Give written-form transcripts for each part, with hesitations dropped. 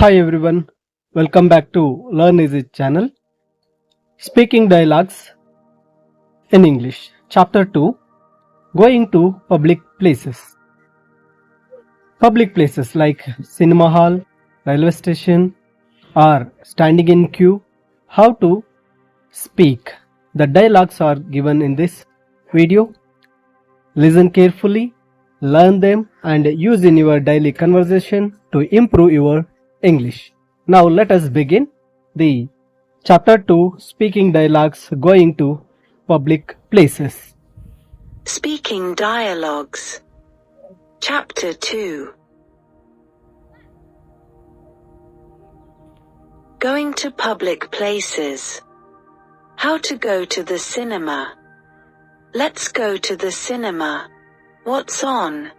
Hi everyone, welcome back to Learn Easy channel. Speaking dialogues in English. Chapter 2, Going to public places. Public places like cinema hall, railway station, or standing in queue. How to speak. The dialogues are given in this video. Listen carefully, learn them and use in your daily conversation to improve your English. Now let us begin the Chapter 2, Speaking Dialogues Going to Public Places. Speaking Dialogues. Chapter 2. Going to public places. How to go to the cinema. Let's go to the cinema. What's on?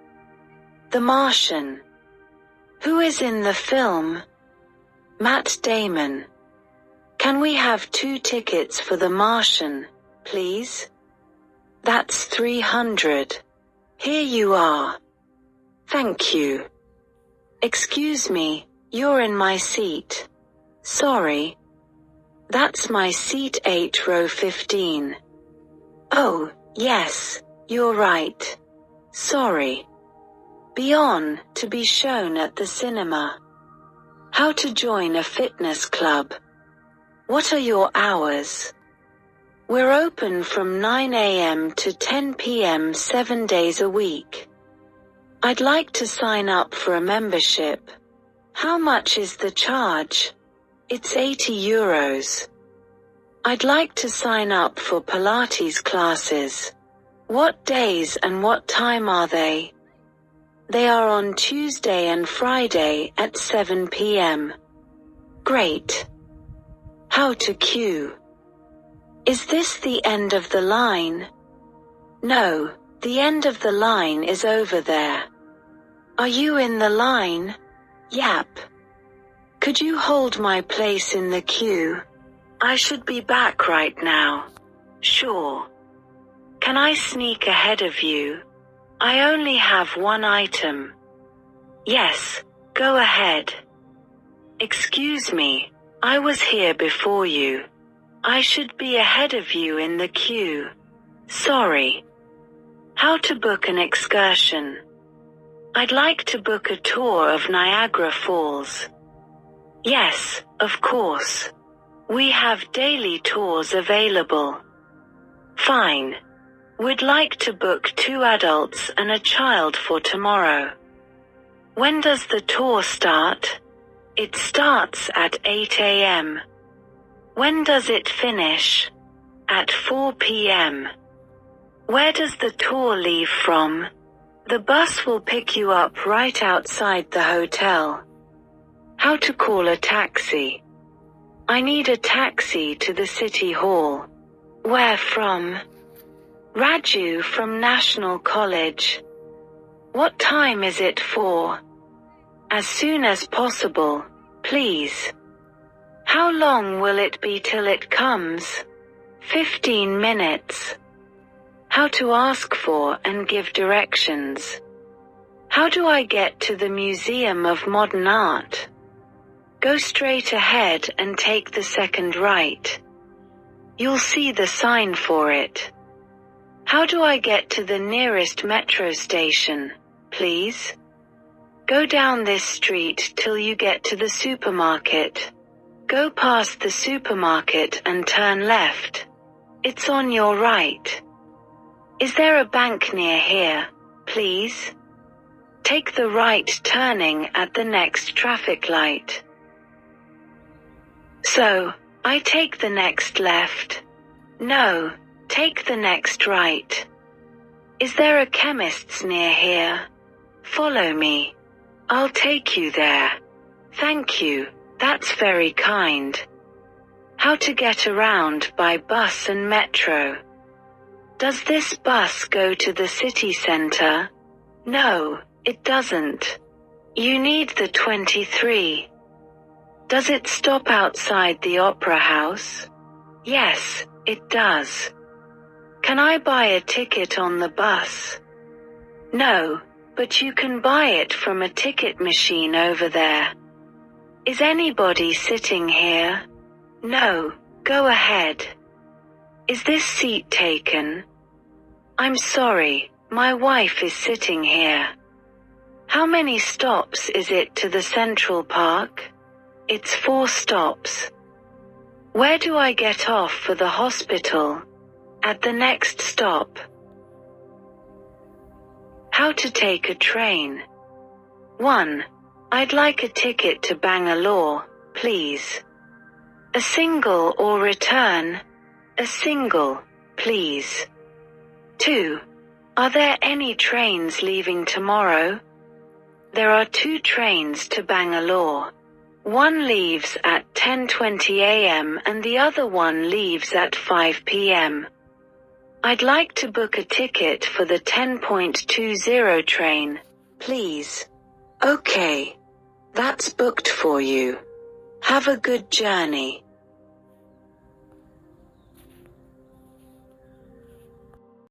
The Martian. Who is in the film? Matt Damon. Can we have 2 tickets for The Martian, please? That's $300. Here you are. Thank you. Excuse me, you're in my seat. Sorry. That's my seat 8 row 15. Oh, yes, you're right. Sorry. Be on to be shown at the cinema. How to join a fitness club. What are your hours? We're open from 9 a.m. to 10 p.m. 7 days a week. I'd like to sign up for a membership. How much is the charge? It's €80. I'd like to sign up for Pilates classes. What days and what time are they? They are on Tuesday and Friday at 7 p.m. Great. How to queue. Is this the end of the line? No, the end of the line is over there. Are you in the line? Yep. Could you hold my place in the queue? I should be back right now. Sure. Can I sneak ahead of you? I only have 1 item. Yes, go ahead. Excuse me, I was here before you. I should be ahead of you in the queue. Sorry. How to book an excursion. I'd like to book a tour of Niagara Falls. Yes, of course. We have daily tours available. Fine. We'd like to book 2 adults and a child for tomorrow. When does the tour start? It starts at 8 a.m. When does it finish? At 4 p.m. Where does the tour leave from? The bus will pick you up right outside the hotel. How to call a taxi. I need a taxi to the city hall. Where from? Raju from National College. What time is it for? As soon as possible, please. How long will it be till it comes? 15 minutes. How to ask for and give directions. How do I get to the Museum of Modern Art? Go straight ahead and take the second right. You'll see the sign for it. How do I get to the nearest metro station, please? Go down this street till you get to the supermarket. Go past the supermarket and turn left. It's on your right. Is there a bank near here, please? Take the right turning at the next traffic light. So, I take the next left. No, take the next right. Is there a chemist's near here? Follow me. I'll take you there. Thank you, that's very kind. How to get around by bus and metro. Does this bus go to the city center? No, it doesn't. You need the 23. Does it stop outside the Opera House? Yes, it does. Can I buy a ticket on the bus? No, but you can buy it from a ticket machine over there. Is anybody sitting here? No, go ahead. Is this seat taken? I'm sorry, my wife is sitting here. How many stops is it to the Central Park? It's 4 stops. Where do I get off for the hospital? At the next stop. How to take a train. 1. I'd like a ticket to Bangalore, please. A single or return? A single, please. 2. Are there any trains leaving tomorrow? There are 2 trains to Bangalore. One leaves at 10:20 a.m. and the other one leaves at 5 p.m. I'd like to book a ticket for the 10:20 train, please. Okay. That's booked for you. Have a good journey.